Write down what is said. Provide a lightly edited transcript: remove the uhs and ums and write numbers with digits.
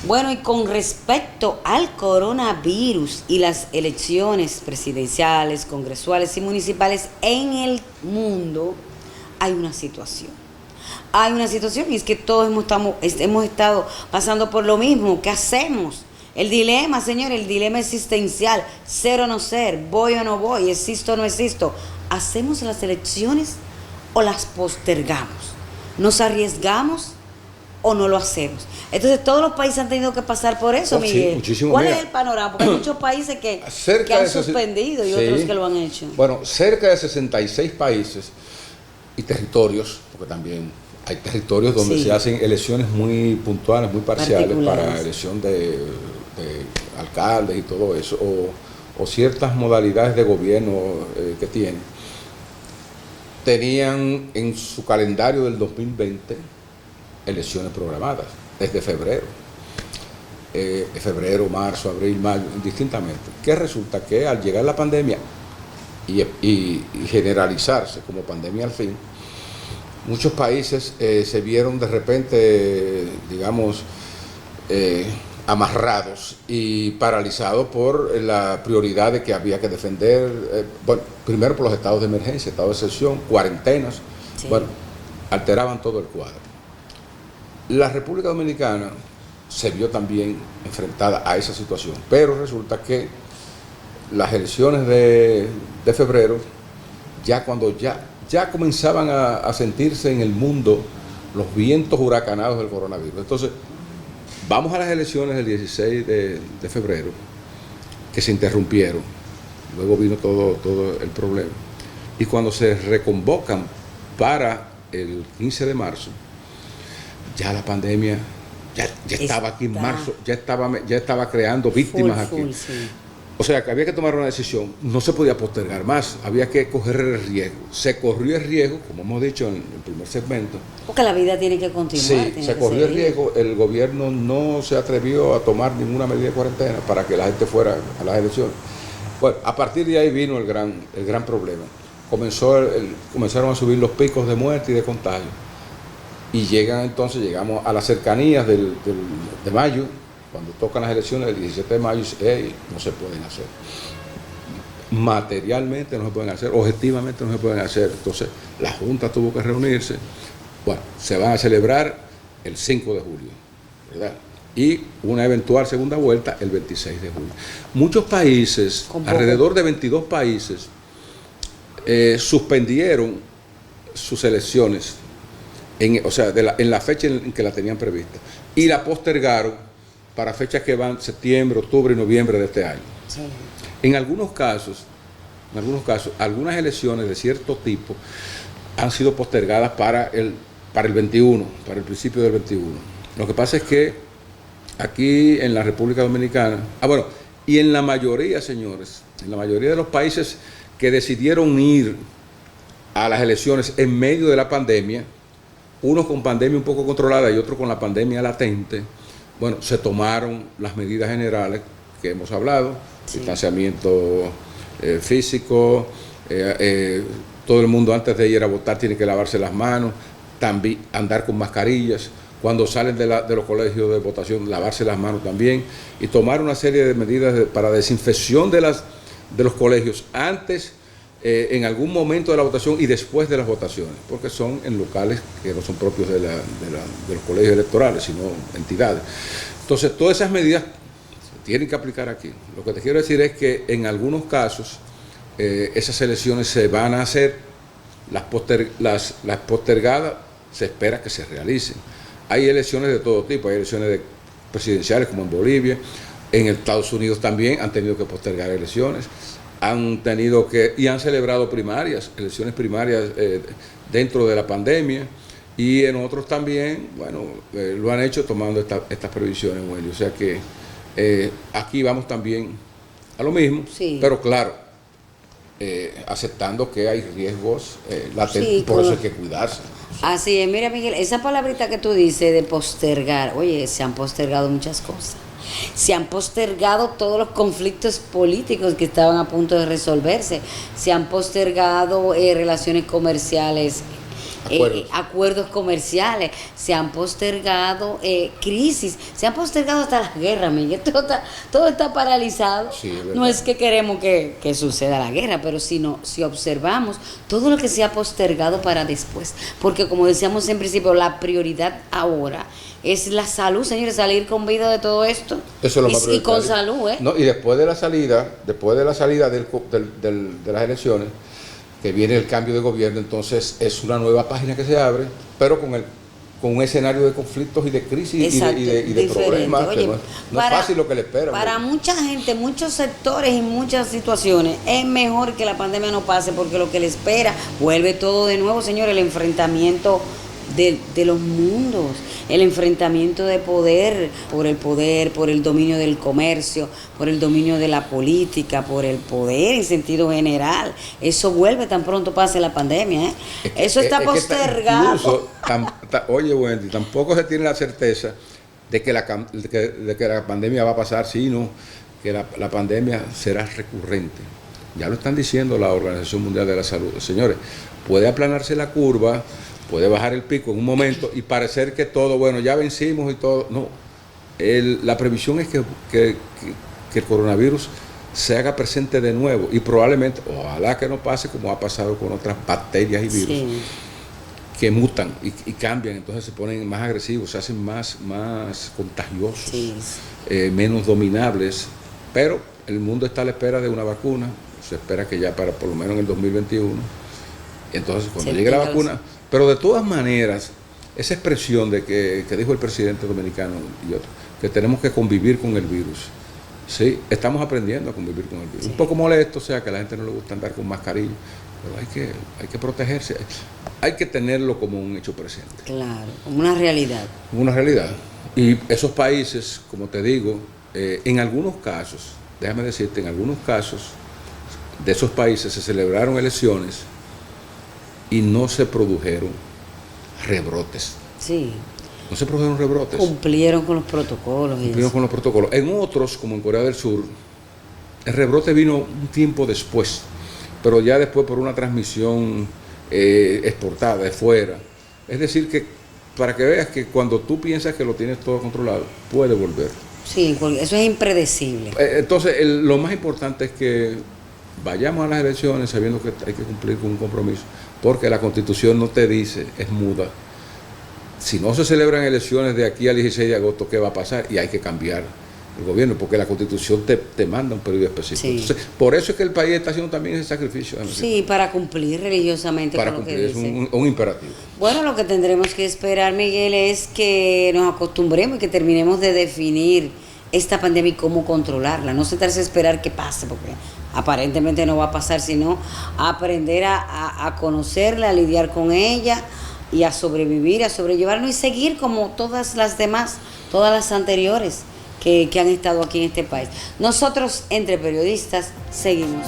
Bueno, y con respecto al coronavirus y las elecciones presidenciales, congresuales y municipales en el mundo, hay una situación. Hay una situación y es que todos hemos estado pasando por lo mismo. ¿Qué hacemos? El dilema, señor, el dilema existencial, ser o no ser, voy o no voy, existo o no existo. ¿Hacemos las elecciones o las postergamos? ¿Nos arriesgamos o no lo hacemos? Entonces todos los países han tenido que pasar por eso, Miguel. Sí, muchísimo. ¿Cuál Mira, es el panorama? Porque hay muchos países que han suspendido y otros que lo han hecho. Bueno, cerca de 66 países y territorios, porque también hay territorios donde se hacen elecciones muy puntuales, muy parciales para elección de alcaldes y todo eso, o ciertas modalidades de gobierno que tenían en su calendario del 2020 elecciones programadas desde febrero, marzo, abril, mayo, indistintamente. ¿Qué resulta? Que al llegar la pandemia y generalizarse como pandemia al fin, muchos países se vieron de repente, digamos, amarrados y paralizados por la prioridad de que había que defender, bueno, primero por los estados de emergencia, estados de excepción, cuarentenas, bueno, alteraban todo el cuadro. La República Dominicana se vio también enfrentada a esa situación, pero resulta que las elecciones de febrero, ya cuando ya comenzaban a sentirse en el mundo los vientos huracanados del coronavirus. Entonces, vamos a las elecciones del 16 de febrero, que se interrumpieron, luego vino todo el problema. Y cuando se reconvocan para el 15 de marzo, ya la pandemia ya estaba aquí en marzo, ya estaba creando víctimas aquí. Sí. O sea, que había que tomar una decisión, no se podía postergar más, había que correr el riesgo. Se corrió el riesgo, como hemos dicho en el primer segmento. Porque la vida tiene que continuar. Sí, se corrió el riesgo, el gobierno no se atrevió a tomar ninguna medida de cuarentena para que la gente fuera a las elecciones. Bueno, a partir de ahí vino el gran problema. Comenzaron a subir los picos de muerte y de contagio. Y llegamos a las cercanías de mayo, cuando tocan las elecciones del 17 de mayo, no se pueden hacer. Materialmente no se pueden hacer, objetivamente no se pueden hacer. Entonces, la Junta tuvo que reunirse. Bueno, se van a celebrar el 5 de julio, ¿verdad? Y una eventual segunda vuelta el 26 de julio. Muchos países, alrededor de 22 países, suspendieron sus elecciones, en la fecha en que la tenían prevista, y la postergaron para fechas que van septiembre, octubre y noviembre de este año. Sí. En algunos casos, algunas elecciones de cierto tipo han sido postergadas para el 21, para el principio del 21. Lo que pasa es que aquí en la República Dominicana, y en la mayoría, señores, en la mayoría de los países que decidieron ir a las elecciones en medio de la pandemia, unos con pandemia un poco controlada y otros con la pandemia latente, bueno, se tomaron las medidas generales que hemos hablado, distanciamiento físico, todo el mundo antes de ir a votar tiene que lavarse las manos, también andar con mascarillas, cuando salen de los colegios de votación lavarse las manos también, y tomar una serie de medidas para desinfección de los colegios antes, en algún momento de la votación y después de las votaciones, porque son en locales que no son propios de los colegios electorales, sino entidades. Entonces, todas esas medidas se tienen que aplicar aquí. Lo que te quiero decir es que en algunos casos esas elecciones se van a hacer, las postergadas se espera que se realicen. Hay elecciones de todo tipo, hay elecciones presidenciales como en Bolivia, en Estados Unidos también han tenido que postergar elecciones. Han celebrado elecciones primarias dentro de la pandemia, y en otros también, bueno, lo han hecho tomando estas previsiones, bueno, o sea que aquí vamos también a lo mismo, pero claro, aceptando que hay riesgos latentes, por eso hay que cuidarse. Así es, mira, Miguel, esa palabrita que tú dices de postergar, oye, se han postergado muchas cosas. Se han postergado todos los conflictos políticos que estaban a punto de resolverse. Se han postergado relaciones comerciales acuerdos comerciales, se han postergado crisis, se han postergado hasta las guerras, Miguel. Todo está paralizado. Sí, no es que queremos que suceda la guerra, pero si observamos todo lo que se ha postergado para después, porque como decíamos en principio, la prioridad ahora es la salud, señores, salir con vida de todo esto. Eso es lo más y con prioritario. salud, No, y después de la salida de las elecciones, que viene el cambio de gobierno, entonces es una nueva página que se abre, pero con un escenario de conflictos y de crisis. Exacto, y de problemas. Oye, no es fácil lo que le espera. Para mucha gente, muchos sectores y muchas situaciones, es mejor que la pandemia no pase, porque lo que le espera vuelve todo de nuevo, señor, el enfrentamiento de los mundos, el enfrentamiento de poder, por el dominio del comercio, por el dominio de la política, por el poder en sentido general. Eso vuelve tan pronto pase la pandemia, ¿eh? Eso está postergado. Incluso, oye, Wendy, tampoco se tiene la certeza de que la pandemia va a pasar, sino que la pandemia será recurrente. Ya lo están diciendo la Organización Mundial de la Salud. Señores, puede aplanarse la curva, puede bajar el pico en un momento y parecer que todo, bueno, ya vencimos y todo. No, la previsión es que el coronavirus se haga presente de nuevo y probablemente, ojalá que no pase como ha pasado con otras bacterias y virus, sí, que mutan y cambian, entonces se ponen más agresivos, se hacen más contagiosos, sí, menos dominables, pero el mundo está a la espera de una vacuna, se espera que ya para por lo menos en el 2021, entonces cuando llegue la vacuna. Pero de todas maneras, esa expresión de que dijo el presidente dominicano y otro, que tenemos que convivir con el virus, sí, estamos aprendiendo a convivir con el virus. Sí. Un poco molesto, o sea, que a la gente no le gusta andar con mascarilla, pero hay que protegerse, hay que tenerlo como un hecho presente. Claro, como una realidad. Una realidad. Y esos países, como te digo, en algunos casos, déjame decirte, en algunos casos de esos países se celebraron elecciones y no se produjeron rebrotes. Sí. No se produjeron rebrotes. Cumplieron con los protocolos. En otros, como en Corea del Sur, el rebrote vino un tiempo después, pero ya después por una transmisión exportada de fuera. Es decir, que para que veas que cuando tú piensas que lo tienes todo controlado, puede volver. Sí, eso es impredecible. Entonces, lo más importante es que vayamos a las elecciones sabiendo que hay que cumplir con un compromiso, porque la Constitución no te dice, es muda. Si no se celebran elecciones de aquí al 16 de agosto, ¿qué va a pasar? Y hay que cambiar el gobierno, porque la Constitución te manda un periodo específico. Sí. Entonces, por eso es que el país está haciendo también ese sacrificio. Sí, para cumplir religiosamente para con cumplir, lo que dice. Es un imperativo. Bueno, lo que tendremos que esperar, Miguel, es que nos acostumbremos y que terminemos de definir esta pandemia y cómo controlarla. No sentarse a esperar que pase, porque aparentemente no va a pasar, sino aprender a conocerla, a lidiar con ella y a sobrevivir, a sobrellevarlo y seguir como todas las demás, todas las anteriores que han estado aquí en este país. Nosotros, entre periodistas, seguimos.